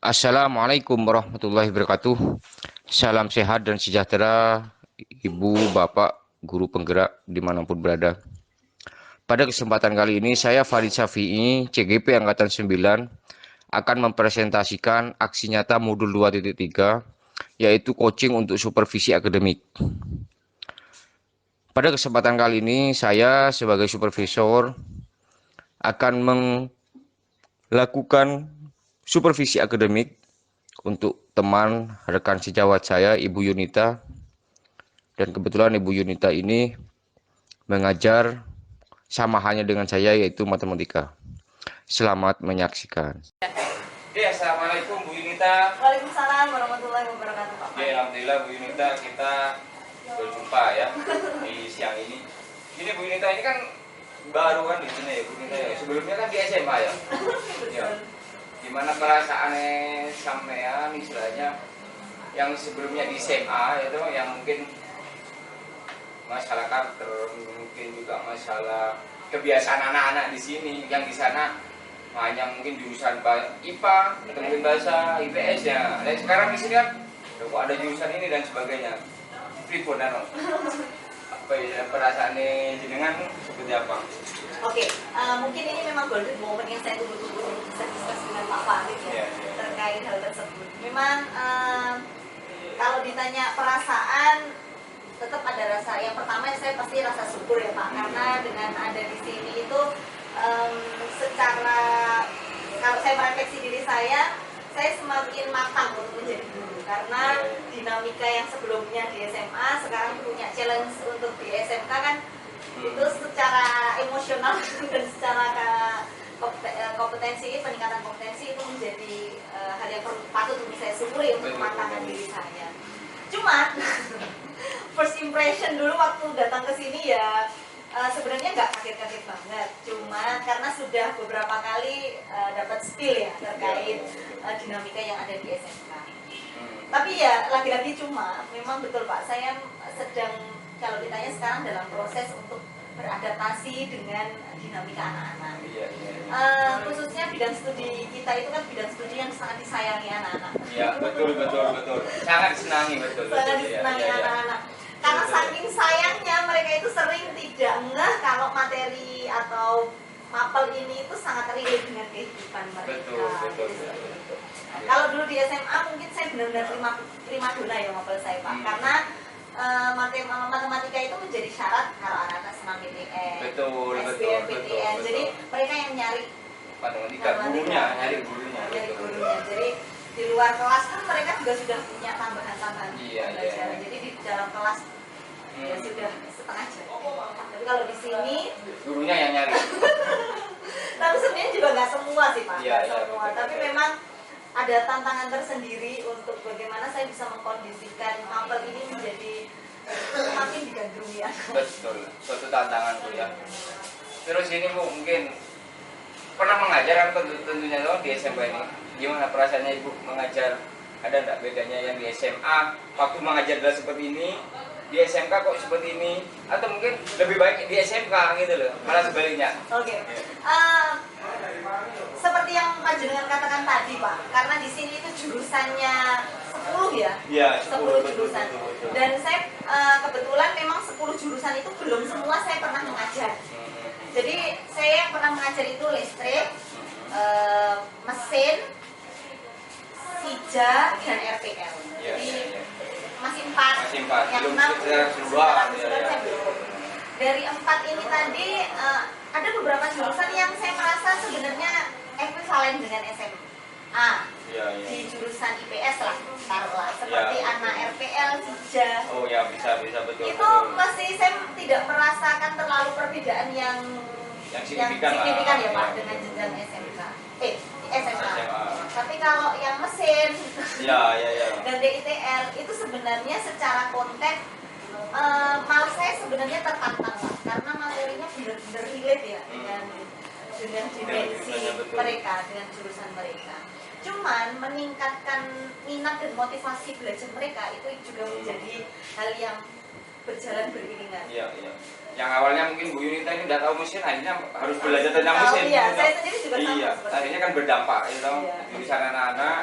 Assalamualaikum warahmatullahi wabarakatuh. Salam sehat dan sejahtera, Ibu, Bapak, guru penggerak dimanapun berada. Pada kesempatan kali ini, saya Farid Syafi'i, CGP Angkatan 9, akan mempresentasikan aksi nyata modul 2.3, yaitu coaching untuk supervisi akademik. Pada kesempatan kali ini, saya sebagai supervisor akan melakukan supervisi akademik untuk teman rekan sejawat saya, Ibu Yunita. Dan kebetulan Ibu Yunita ini mengajar sama halnya dengan saya, yaitu matematika. Selamat menyaksikan. Assalamualaikum Bu Yunita. Waalaikumsalam warahmatullahi wabarakatuh, Pak. Alhamdulillah Bu Yunita, kita berjumpa ya di siang ini. Ini Bu Yunita ini kan baru kan di sini ya Bu Yunita ya. Sebelumnya kan di SMA ya. Ya. Gimana perasaannya sampean istilahnya yang sebelumnya di SMA itu yang mungkin masalah karakter, mungkin juga masalah kebiasaan anak-anak di sini, yang di sana hanya mungkin jurusan IPA atau mungkin bahasa IPS ya. Dan sekarang di sini kan kok ada jurusan ini dan sebagainya. Pripun apa ya perasaannya jenengan seperti apa? Oke, mungkin ini memang golden moment yang saya tunggu-tunggu untuk bisa diskus dengan Pak Farid ya, terkait hal tersebut. Memang kalau ditanya perasaan, tetap ada rasa. Yang pertama saya pasti rasa syukur ya Pak, karena dengan ada di sini itu secara, kalau saya merefleksi diri saya semakin matang untuk menjadi guru, karena dinamika yang sebelumnya di SMA sekarang punya challenge untuk di SMK kan, itu secara emosional dan secara kompetensi, peningkatan kompetensi itu menjadi hal yang patut untuk saya syukuri untuk kematangan diri saya. Cuma first impression dulu waktu datang ke sini ya sebenarnya nggak kaget-kaget banget, cuma karena sudah beberapa kali dapat spill ya terkait dinamika yang ada di SMK. Tapi ya lagi-lagi cuma memang betul Pak, saya sedang, kalau ditanya sekarang dalam proses untuk beradaptasi dengan dinamika anak-anak. Khususnya bidang studi kita itu kan bidang studi yang sangat disayangi anak-anak. Iya, betul. Sangat disenangi, betul. Sangat disenangi anak-anak. Karena saking sayangnya mereka itu sering tidak ngeh kalau materi atau mapel ini itu sangat relate dengan kehidupan mereka. Betul. Kalau dulu di SMA mungkin saya benar-benar prima dona ya mapel saya Pak, karena matematika itu menjadi syarat kalau anak-anak senam PTN, SBMPTN. Jadi mereka yang nyari matematika, gurunya. Jadi di luar kelas kan mereka juga sudah punya tambahan-tambahan pembelajaran. Jadi di dalam kelas ya sudah setengah jam. Tapi kalau di sini gurunya yang nyari. tapi sebenarnya juga nggak semua sih Pak, nggak semua. Betul. Tapi memang ada tantangan tersendiri untuk bagaimana saya bisa mengkondisikan mapel ini menjadi semakin digandrungi ya. Betul, suatu tantangan Bu ya. Terus ini Bu mungkin pernah mengajar kan tentunya dong di SMP ini. Gimana perasaannya Ibu mengajar? Ada enggak bedanya yang di SMA waktu mengajar adalah seperti ini, di SMK kok seperti ini, atau mungkin lebih baik di SMK gitu loh, malah sebaliknya? Oke. Seperti yang Pak Jenengan katakan tadi Pak, karena di sini itu jurusannya 10 ya? Iya, 10 jurusan. Dan saya kebetulan memang 10 jurusan itu belum semua saya pernah mengajar. Jadi saya yang pernah mengajar itu listrik, mesin, SIJA, dan RPL. Jadi masih 4. Yang 6 saya belum. Dari 4 ini tadi ada beberapa jurusan yang saya merasa sebenarnya ekuivalen dengan SMA. Di jurusan IPS lah, taruhlah seperti anak RPL, SIJA. Oh ya, bisa betul. Itu masih saya tidak merasakan terlalu perbedaan yang signifikan ya Pak dengan jenjang SMK. SMA. Tapi kalau yang mesin dan DITL itu sebenarnya secara konten malah saya sebenarnya tertantang Pak, karena materinya benar-benar relate ya dengan dimensi mereka, dengan jurusan mereka. Cuman meningkatkan minat dan motivasi belajar mereka itu juga menjadi hal yang berjalan beriringan. Yang awalnya mungkin Bu Yunita ini tidak tahu mesin, akhirnya harus belajar tentang mesin. Iya, saya sendiri juga sama. Akhirnya kan berdampak, jurusan anak-anak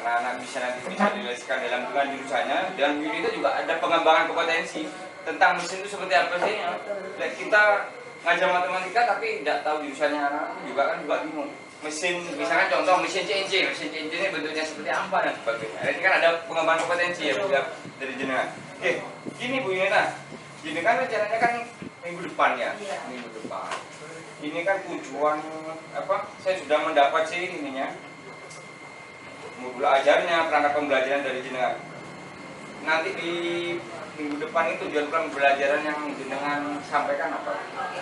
anak-anak bisa nanti bisa dijelaskan dalam dengan jurusannya, dan itu juga ada pengembangan kompetensi tentang mesin itu seperti apa sih ya. Dan kita ngajar matematika tapi tidak tahu jurusannya anak juga kan juga bingung. Mesin, misalkan contoh mesin CNC ini bentuknya seperti apa dan sebagainya. Ini kan ada pengembangan kompetensi ya Bu ya, dari jenengan. Oke, gini Bu Yena, gini kan rencananya kan minggu depan ya, minggu depan. Ini kan tujuan apa? Saya sudah mendapat sih ininya, modul ajarnya, perangkat pembelajaran dari jenengan. Nanti di minggu depan itu tujuan pembelajaran yang jenengan sampaikan apa? Oke.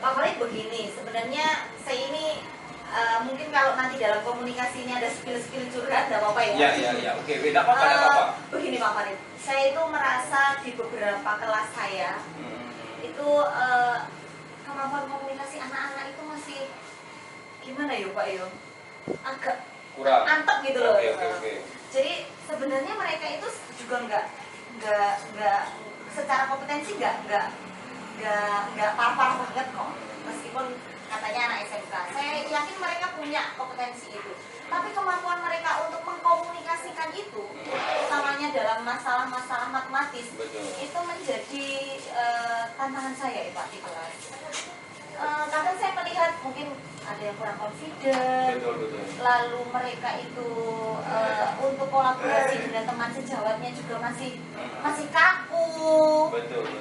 Pak Farid begini, sebenarnya saya ini mungkin kalau nanti dalam komunikasi ini ada skill-skill curhat, tidak apa-apa ya? Iya, oke, tidak apa-apa, Begini Pak Farid, saya itu merasa di beberapa kelas saya itu kemampuan komunikasi anak-anak itu masih gimana ya Pak ya? Agak kurang antep gitu loh. Oke. Jadi sebenarnya mereka itu juga nggak secara kompetensi nggak parah banget kok, meskipun katanya anak SMK. Saya yakin mereka punya kompetensi itu, tapi kemampuan mereka untuk mengkomunikasikan itu, utamanya dalam masalah-masalah matematis, itu menjadi tantangan saya ya Pak di kelas. Kadang saya melihat mungkin ada yang kurang confident, lalu mereka itu untuk kolaborasi dengan teman sejawatnya juga masih kaku.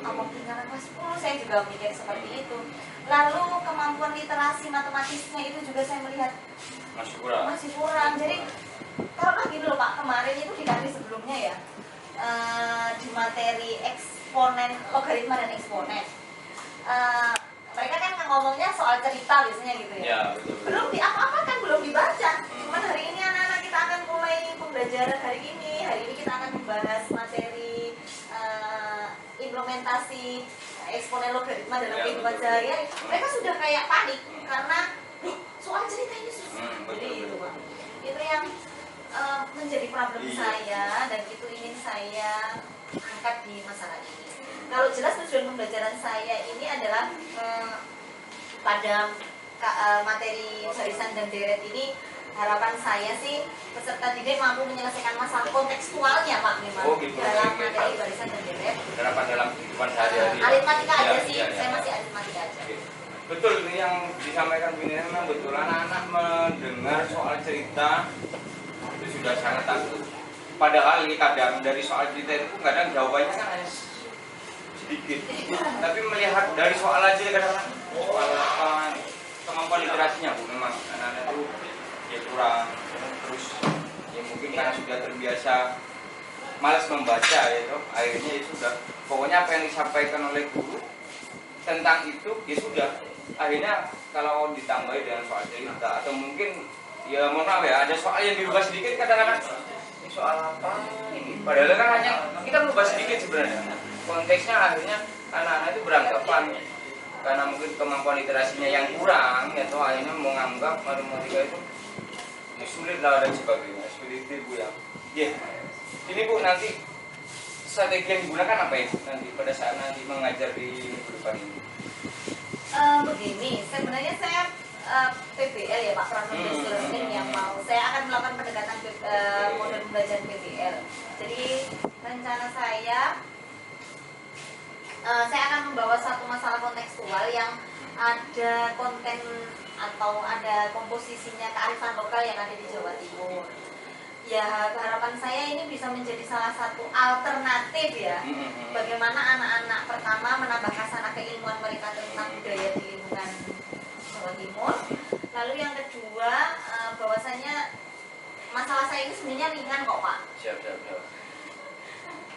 Mungkin karena kelas 10 saya juga mikir seperti itu. Lalu kemampuan literasi matematisnya itu juga saya melihat masih kurang. Jadi taruhlah gini loh Pak, kemarin itu di kali sebelumnya ya, di materi eksponen, logaritma dan eksponen, mereka kan ngomongnya soal cerita biasanya gitu ya. Belum apa-apakan, belum dibaca. Cuman hari ini anak-anak kita akan mulai pembelajaran hari ini kita akan membahas materi implementasi eksponen logaritma dalam kehidupan sehari-hari. Mereka sudah kayak panik karena soal cerita ini susah. Jadi itu Pak, itu yang menjadi problem saya, dan itu ingin saya angkat di masalah ini. Kalau jelas tujuan pembelajaran saya ini adalah pada materi barisan dan deret ini, harapan saya sih peserta didik mampu menyelesaikan masalah kontekstualnya Pak, memang dalam materi barisan dan deret. Dalam kehidupan sehari-hari. Aritmatika aja sih, saya masih aritmatika aja. Betul, ini yang disampaikan Bu Nina memang betul. Anak-anak mendengar soal cerita itu sudah sangat takut. Padahal kadang dari soal cerita itu kadang jawabannya kan hanya sedikit, tapi melihat dari soal aja kadang-kadang soal apa, kemampuan literasinya Bu, memang anak-anak itu ya kurang. Terus ya mungkin karena sudah terbiasa malas membaca ya, akhirnya ya sudah, pokoknya apa yang disampaikan oleh guru tentang itu ya sudah, akhirnya kalau ditambahi dengan soal cerita atau mungkin ya mohon maaf ya, ada soal yang dirubah sedikit, kadang-kadang ini soal apa ini, padahal kan hanya kita merubah sedikit sebenarnya. Konteksnya akhirnya anak-anak itu beranggapan karena mungkin kemampuan literasinya yang kurang ya, akhirnya menganggap matematika itu ya sulit lah dan sebagainya, seperti itu Bu ya. Ini Bu, nanti strategi yang digunakan apa ya nanti pada saat nanti mengajar di minggu depan ini? Begini, sebenarnya saya PBL ya Pak, Program Based Learning yang mau. Saya akan melakukan pendekatan model pembelajaran PBL. Jadi rencana saya akan membawa satu masalah kontekstual yang ada konten atau ada komposisinya kearifan lokal yang ada di Jawa Timur. Ya, harapan saya ini bisa menjadi salah satu alternatif ya, bagaimana anak-anak pertama menambah khasanah keilmuan mereka tentang budaya di lingkungan Jawa Timur. Lalu yang kedua, bahwasanya masalah saya ini sebenarnya ringan kok Pak. Siap.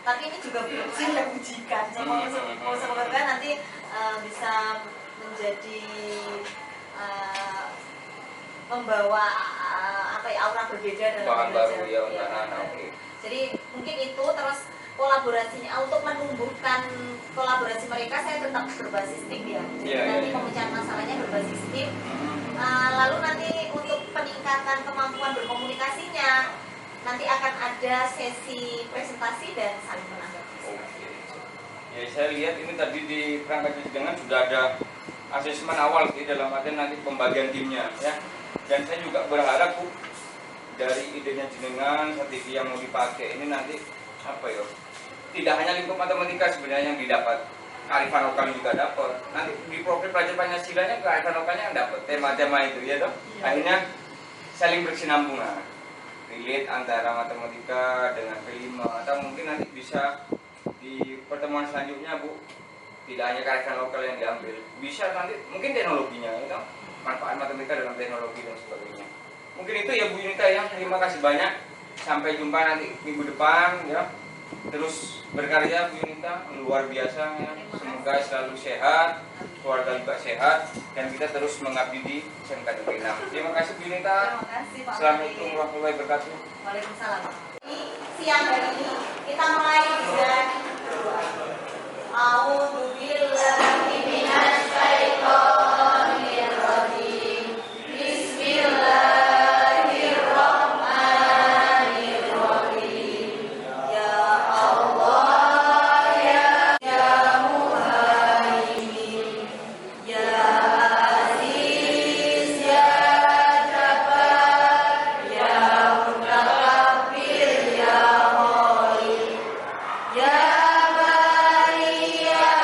Tapi ini juga belum saya ujikan. Semoga nanti bisa menjadi membawa aura berbeda dalam belajar. Jadi mungkin itu, terus kolaborasinya untuk menumbuhkan kolaborasi mereka saya tetap berbasis tim ya. Jadi nanti pemecahan masalahnya berbasis tim. Lalu nanti untuk peningkatan kemampuan berkomunikasinya nanti akan ada sesi presentasi dan saling menanggapi. Ya, saya lihat ini tadi di perangkat jaringan sudah ada asesmen awal sih, dalam artian nanti pembagian timnya ya. Dan saya juga berharap Bu, dari idenya jenengan strategi yang mau dipakai ini nanti apa ya? Tidak hanya lingkup matematika sebenarnya yang didapat, kearifan lokal juga dapat. Nanti di program pelajaran Pancasilanya kearifan lokalnya yang dapat tema-tema itu ya toh. Akhirnya saling bersinambungan. Relate antara matematika dengan P5 atau mungkin nanti bisa di pertemuan selanjutnya Bu, tidak hanya kearifan lokal yang diambil, bisa nanti mungkin teknologinya ya, manfaat matematika dalam teknologi dan sebagainya. Mungkin itu ya Bu Yunita ya, terima kasih banyak, sampai jumpa nanti minggu depan ya. Terus berkarya Bu Yunita, luar biasa ya. Semoga selalu sehat, keluarga juga sehat, dan kita terus mengabdi di SMK Negeri 6. Terima kasih Bu Yunita. Terima kasih Pak. Assalamualaikum warahmatullahi wabarakatuh. Waalaikumsalam. Siang hari ini kita mulai dengan A'udzubillahi minasyaitonir rajim. Bismillahirrahmanirrahim. Ya Allah ya Muhaimin ya Aziz ya Jabbar ya Mutakabbir ya Mu'in ya Bari ya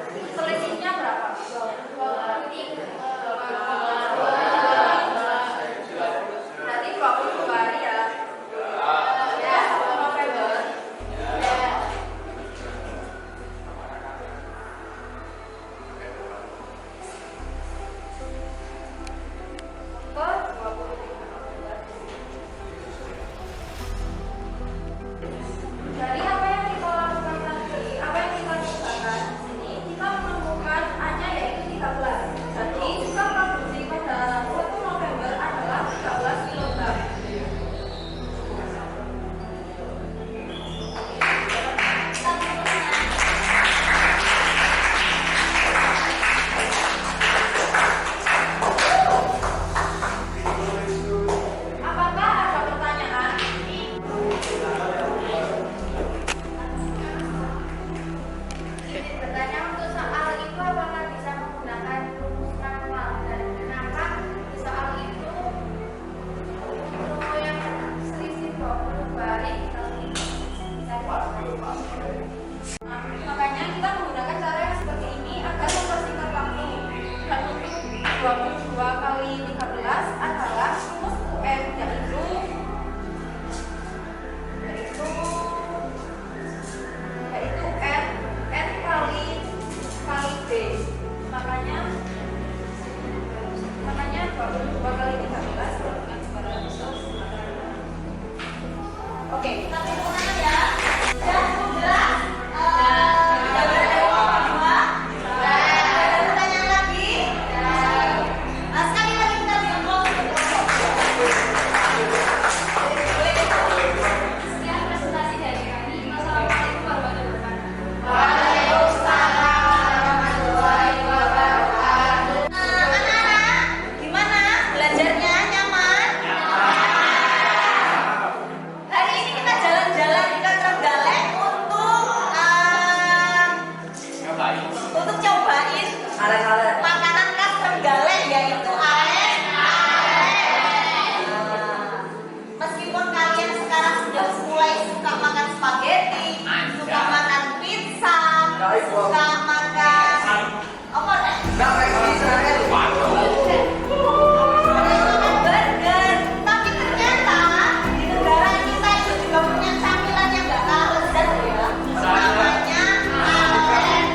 Selisihnya berapa? Berarti 22 hari ya. Ya, 1 November. Ya. Ke 20. Dari apa yang kita lakukan tadi, apa yang kita lakukan di sini, kita menemukan A-nya yaitu 13. Jadi jumlah produksi pada 1 November adalah 13 kg. Apakah ada pertanyaan? Bertanya untuk soal itu apakah bisa menggunakan rumus manual dan kenapa di soal itu yang selisih 20 hari makanya kita menggunakan cara yang seperti ini agar mempersingkat waktu. Dan untuk 22 kali 13 adalah rumus UN yaitu N kali B. Makanya 22 kali 13 dengan 900. Oke, kita perhitungan ya. Sudah jelas? Jawaban dari nomor 2. Ada pertanyaan lagi? Sekali lagi kita bilang Sekian presentasi dari kami. Wassalamualaikum warahmatullahi wabarakatuh. Waalaikumsalam warahmatullahi wabarakatuh. Anak-anak, gimana? Belajarnya nyaman? Hari ini kita jalan-jalan ke Trenggalek untuk cobain makanan khas Trenggalek yaitu alen-alen. Meskipun kalian sekarang sudah mulai suka makan spaghetti, suka makan pizza, suka makan apa deh? Makan burger, tapi ternyata di negara kita itu juga punya camilan yang gak kalah lezat ya. Namanya alen-alen.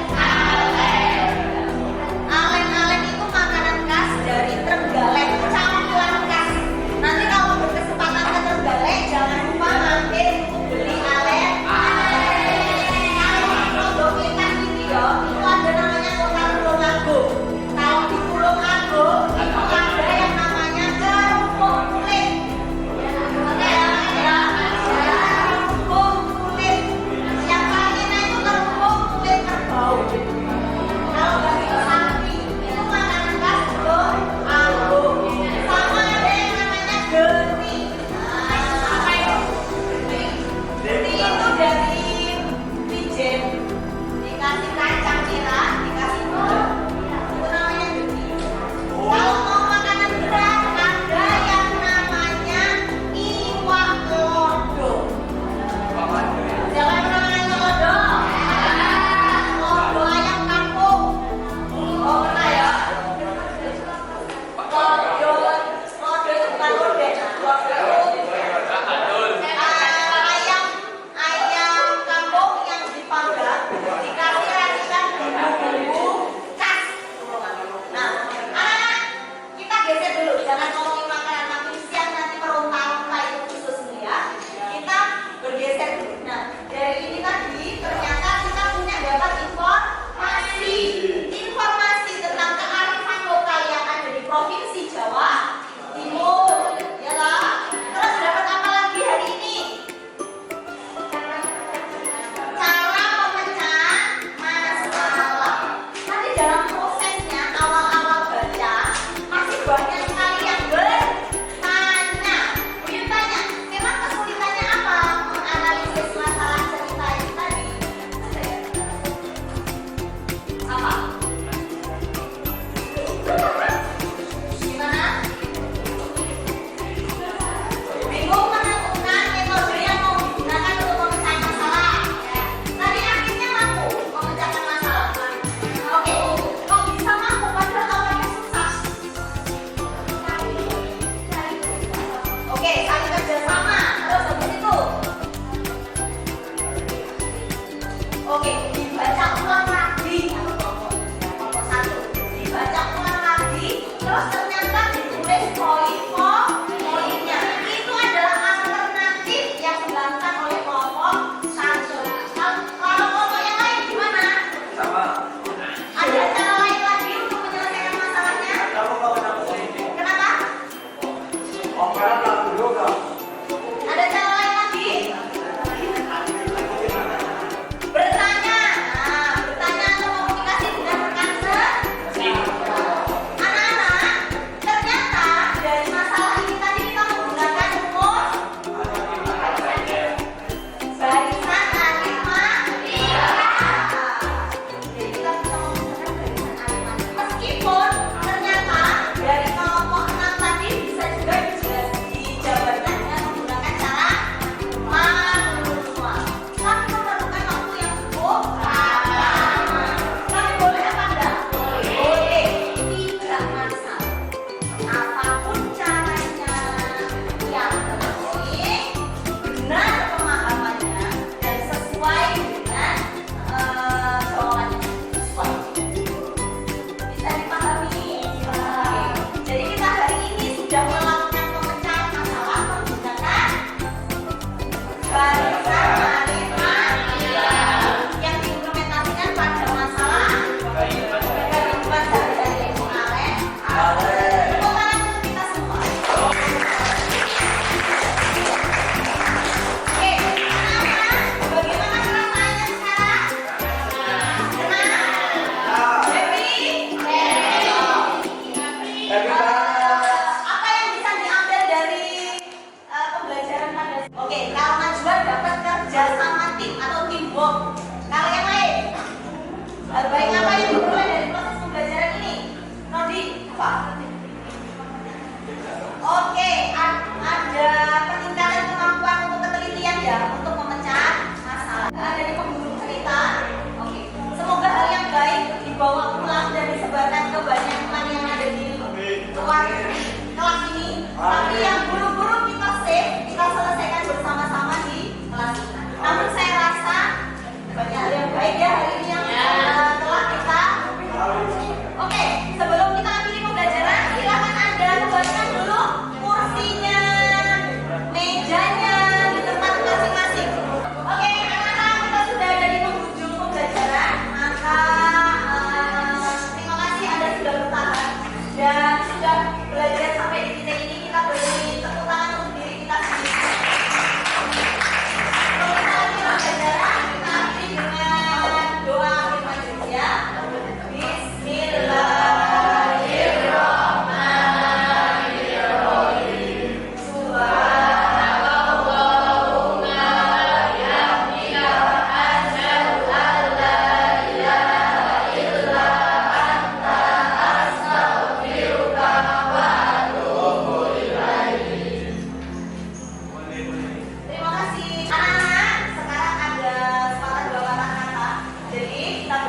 Alen-alen itu makanan khas dari Trenggalek, camilan khas. Nanti kalau berkesempatan ke Trenggalek, jangan lupa mampir untuk beli alen-alen. Kalau di produk kita ini ya,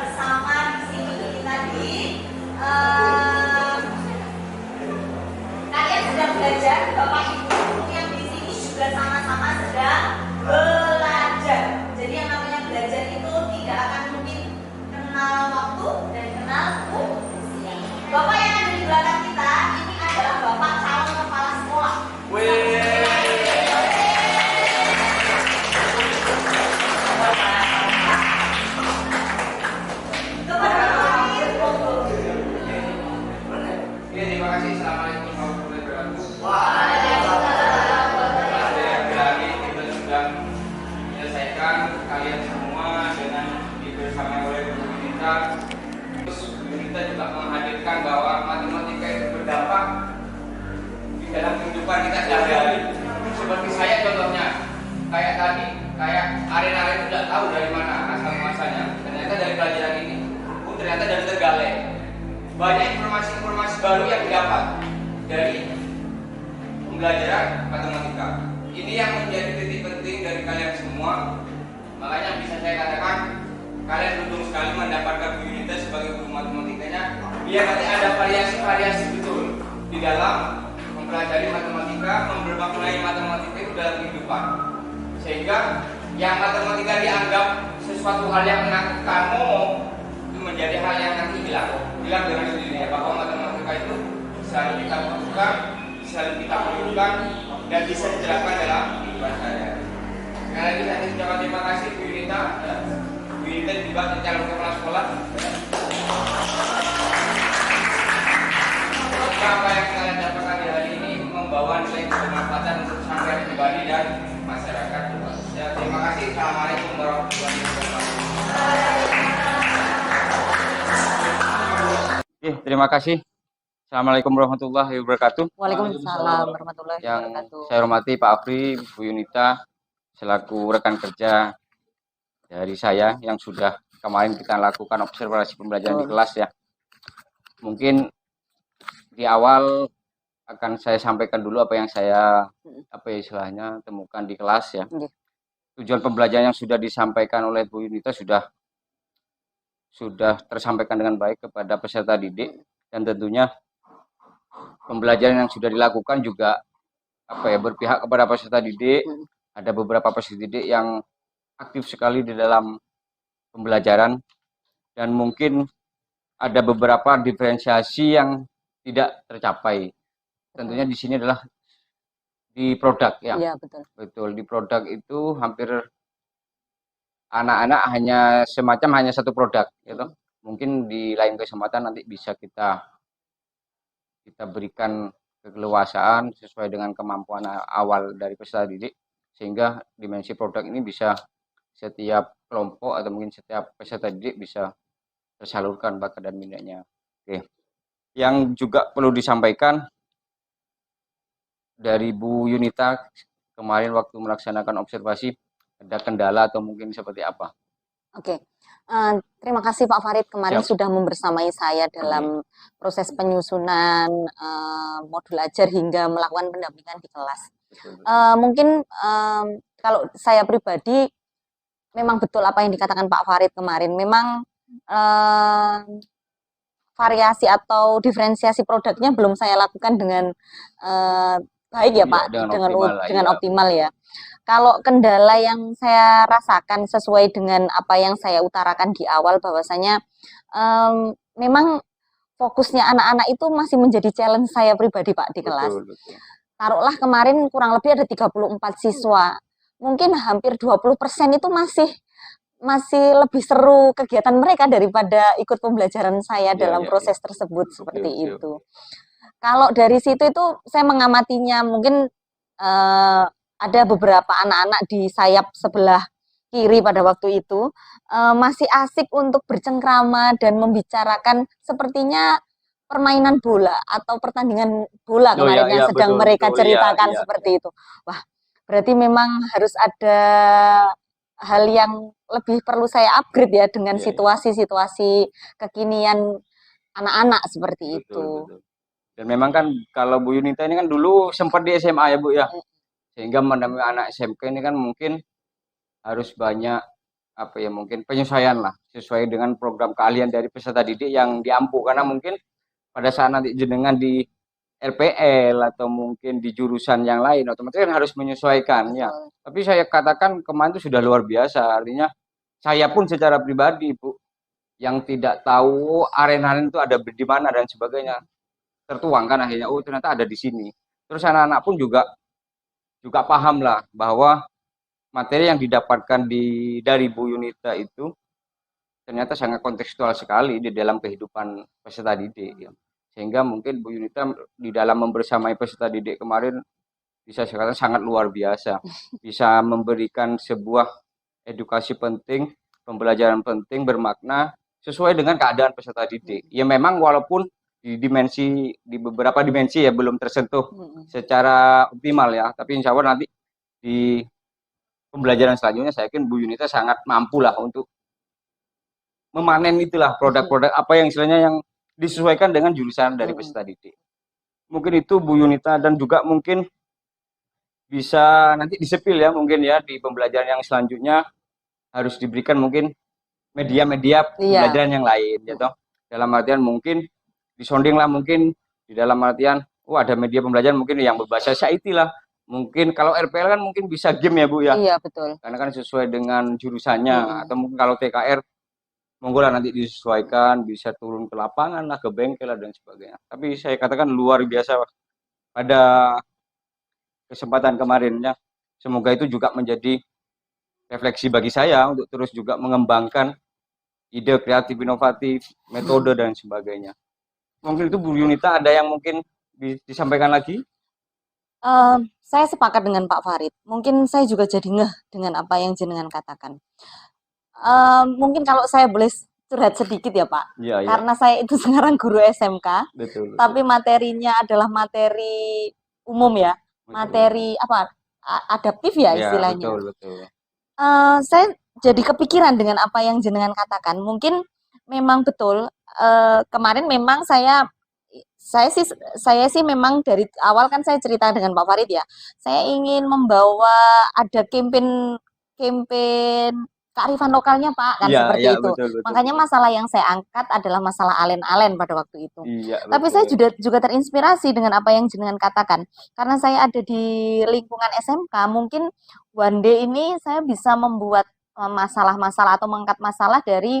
bersama di sini ini tadi. Em, Kalian sedang belajar, Bapak Ibu yang di sini juga sama-sama sedang belajar. Jadi yang namanya belajar itu tidak akan mungkin kenal waktu dan kenal usia. Bapak yang ada di belakang kita ini adalah Bapak calon kepala sekolah. Kepada Bapak ini, Terima kasih. Assalamualaikum warahmatullahi wabarakatuh. Waalaikumsalam. Lagi kita sudah menyelesaikan kalian semua dengan dibersamai oleh guru kita. Terus guru kita juga menghadirkan bahwa matematika itu berdampak di dalam kehidupan kita sehari-hari. Seperti saya contohnya, kayak tadi, kayak Aren tidak tahu dari mana asal muasalnya. Ternyata dari pelajaran ini, ternyata dari Terenggalek. Banyak informasi-informasi baru yang didapat dari pembelajaran matematika. Ini yang menjadi titik penting dari kalian semua. Makanya bisa saya katakan kalian beruntung sekali mendapatkan Bu Yunita sebagai guru matematikanya. Biar nanti ada variasi-variasi betul di dalam mempelajari matematika, mempermaknai matematika itu dalam kehidupan. Sehingga yang matematika dianggap sesuatu hal yang menakutkan, itu menjadi hal yang nanti hilang dengan sendirinya. Bahwa matematika itu selalu kita butuhkan, selalu kita perlukan, dan bisa diterapkan dalam kehidupan sehari-hari. Sekali lagi saya ucapkan terima kasih Bu Yunita. Bu Yunita juga calon kepala sekolah. Semoga apa yang kalian dapatkan di hari ini membawa nilai bermanfaat untuk sampai pribadi dan masyarakat. Ya, terima kasih. Assalamualaikum warahmatullahi wabarakatuh. Terima kasih. Assalamualaikum warahmatullahi wabarakatuh. Waalaikumsalam warahmatullahi Yang wabarakatuh. saya hormati Pak Afri, Bu Yunita, selaku rekan kerja dari saya yang sudah kemarin kita lakukan observasi pembelajaran di kelas ya. Mungkin di awal akan saya sampaikan dulu apa yang saya istilahnya temukan di kelas ya. Tujuan pembelajaran yang sudah disampaikan oleh Bu Yunita sudah tersampaikan dengan baik kepada peserta didik, dan tentunya pembelajaran yang sudah dilakukan juga berpihak kepada peserta didik. Ada beberapa peserta didik yang aktif sekali di dalam pembelajaran, dan mungkin ada beberapa diferensiasi yang tidak tercapai. Tentunya di sini adalah di produk ya. Iya, betul. Betul, di produk itu hampir anak-anak hanya satu produk gitu. Mungkin di lain kesempatan nanti bisa kita berikan keleluasaan sesuai dengan kemampuan awal dari peserta didik, sehingga dimensi produk ini bisa setiap kelompok atau mungkin setiap peserta didik bisa tersalurkan bakat dan minatnya. Oke. Yang juga perlu disampaikan dari Bu Yunita kemarin waktu melaksanakan observasi, ada kendala atau mungkin seperti apa? Oke. Terima kasih Pak Farid kemarin Siap. sudah membersamai saya dalam proses penyusunan modul ajar hingga melakukan pendampingan di kelas. Mungkin kalau saya pribadi memang betul apa yang dikatakan Pak Farid kemarin. Memang variasi atau diferensiasi produknya belum saya lakukan dengan baik ya Pak, dengan optimal ya. Kalau kendala yang saya rasakan sesuai dengan apa yang saya utarakan di awal, bahwasanya memang fokusnya anak-anak itu masih menjadi challenge saya pribadi Pak di kelas. Betul. Taruhlah kemarin kurang lebih ada 34 siswa, mungkin hampir 20% itu masih lebih seru kegiatan mereka daripada ikut pembelajaran saya dalam proses tersebut seperti itu. Kalau dari situ itu saya mengamatinya, mungkin ada beberapa anak-anak di sayap sebelah kiri pada waktu itu masih asik untuk bercengkrama dan membicarakan sepertinya permainan bola atau pertandingan bola kemarin yang sedang mereka ceritakan seperti itu. Wah, berarti memang harus ada hal yang lebih perlu saya upgrade ya dengan situasi-situasi kekinian anak-anak seperti itu. Dan memang kan kalau Bu Yunita ini kan dulu sempat di SMA ya Bu ya. Sehingga mendampingi anak SMK ini kan mungkin harus banyak apa ya, mungkin penyesuaian lah sesuai dengan program keahlian dari peserta didik yang diampu, karena mungkin pada saat nanti jenengan di RPL atau mungkin di jurusan yang lain otomatis kan harus menyesuaikan ya. Tapi saya katakan kemarin itu sudah luar biasa, artinya saya pun secara pribadi Bu yang tidak tahu arena itu ada di mana dan sebagainya tertuang kan akhirnya oh ternyata ada di sini. Terus anak-anak pun juga paham lah bahwa materi yang didapatkan dari Bu Yunita itu ternyata sangat kontekstual sekali di dalam kehidupan peserta didik ya. Sehingga mungkin Bu Yunita di dalam membersamai peserta didik kemarin bisa sekali sangat luar biasa, bisa memberikan sebuah edukasi penting, pembelajaran penting bermakna sesuai dengan keadaan peserta didik. Ya memang walaupun di beberapa dimensi ya belum tersentuh secara optimal ya, tapi insya Allah nanti di pembelajaran selanjutnya saya yakin Bu Yunita sangat mampu lah untuk memanen itulah produk-produk apa yang istilahnya yang disesuaikan dengan jurusan dari peserta didik. Mungkin itu Bu Yunita, dan juga mungkin bisa nanti disepil ya mungkin ya di pembelajaran yang selanjutnya harus diberikan mungkin media-media pembelajaran yang lain gitu. Dalam artian mungkin disonding lah mungkin di dalam artian ada media pembelajaran mungkin yang berbahasa Syaiti lah. Mungkin kalau RPL kan mungkin bisa game ya Bu ya. Iya betul. Karena kan sesuai dengan jurusannya, atau mungkin kalau TKR monggo lah nanti disesuaikan, bisa turun ke lapangan lah, ke bengkel lah dan sebagainya. Tapi saya katakan luar biasa pada kesempatan kemarinnya. Semoga itu juga menjadi refleksi bagi saya untuk terus juga mengembangkan ide kreatif, inovatif, metode dan sebagainya. Mungkin itu Bu Yunita ada yang mungkin disampaikan lagi? Saya sepakat dengan Pak Farid. Mungkin saya juga jadi ngeh dengan apa yang jenengan katakan. Mungkin kalau saya boleh curhat sedikit ya Pak, karena saya itu sekarang guru SMK, betul. Tapi materinya adalah materi umum ya, materi apa adaptif ya istilahnya. Betul. Saya jadi kepikiran dengan apa yang jenengan katakan. Mungkin memang betul. Kemarin memang saya sih memang dari awal kan saya cerita dengan Pak Farid ya. Saya ingin membawa ada campaign kearifan lokalnya Pak, kan seperti itu. Betul. Makanya masalah yang saya angkat adalah masalah alen-alen pada waktu itu. Tapi saya juga terinspirasi dengan apa yang jenengan katakan. Karena saya ada di lingkungan SMK, mungkin one day ini saya bisa membuat masalah-masalah atau mengangkat masalah dari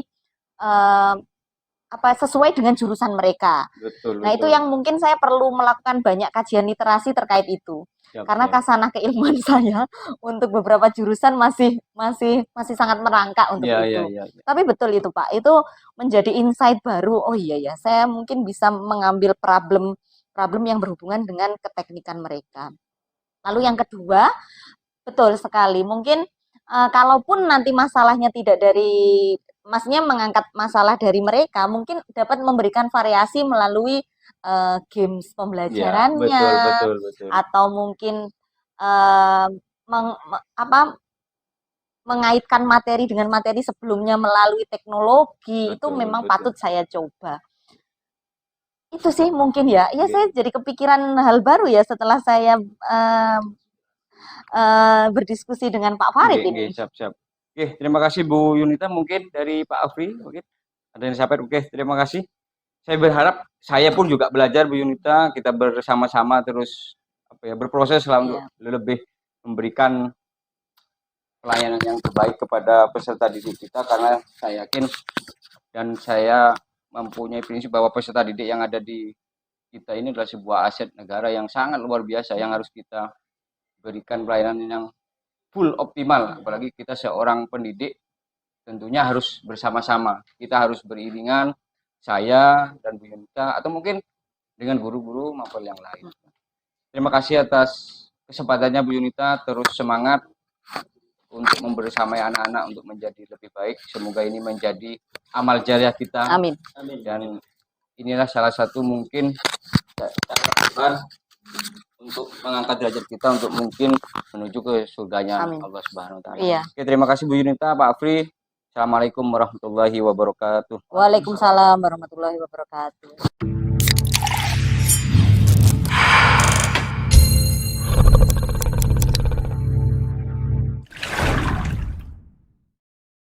sesuai dengan jurusan mereka. Betul. Itu yang mungkin saya perlu melakukan banyak kajian literasi terkait itu. Karena kasanah keilmuan saya untuk beberapa jurusan masih sangat merangkak untuk itu. Tapi betul itu Pak, itu menjadi insight baru. Oh iya ya, saya mungkin bisa mengambil problem yang berhubungan dengan keteknikan mereka. Lalu yang kedua, betul sekali. Mungkin kalaupun nanti masalahnya tidak dari, maksudnya mengangkat masalah dari mereka, mungkin dapat memberikan variasi melalui games pembelajarannya, betul. Atau mungkin mengaitkan materi dengan materi sebelumnya melalui teknologi, itu memang patut saya coba. Itu sih mungkin ya. Ya saya jadi kepikiran hal baru ya setelah saya berdiskusi dengan Pak Farid ini. Siap. Oke, terima kasih Bu Yunita. Mungkin dari Pak Afri, mungkin ada yang disampaikan. Oke, terima kasih. Saya berharap saya pun juga belajar Bu Yunita, kita bersama-sama terus berproses lah untuk lebih memberikan pelayanan yang terbaik kepada peserta didik kita, karena saya yakin dan saya mempunyai prinsip bahwa peserta didik yang ada di kita ini adalah sebuah aset negara yang sangat luar biasa yang harus kita berikan pelayanan yang full optimal. Apalagi kita seorang pendidik tentunya harus bersama-sama, kita harus beriringan, saya dan Bu Yunita atau mungkin dengan guru-guru maupun yang lain. Terima kasih atas kesempatannya Bu Yunita, terus semangat untuk membersamai anak-anak untuk menjadi lebih baik. Semoga ini menjadi amal jariah kita. Amin. Dan inilah salah satu mungkin untuk mengangkat derajat kita untuk mungkin menuju ke surganya Allah Subhanahu wa taala. Oke, terima kasih Bu Yunita, Pak Afri. Assalamualaikum warahmatullahi wabarakatuh. Waalaikumsalam warahmatullahi wabarakatuh.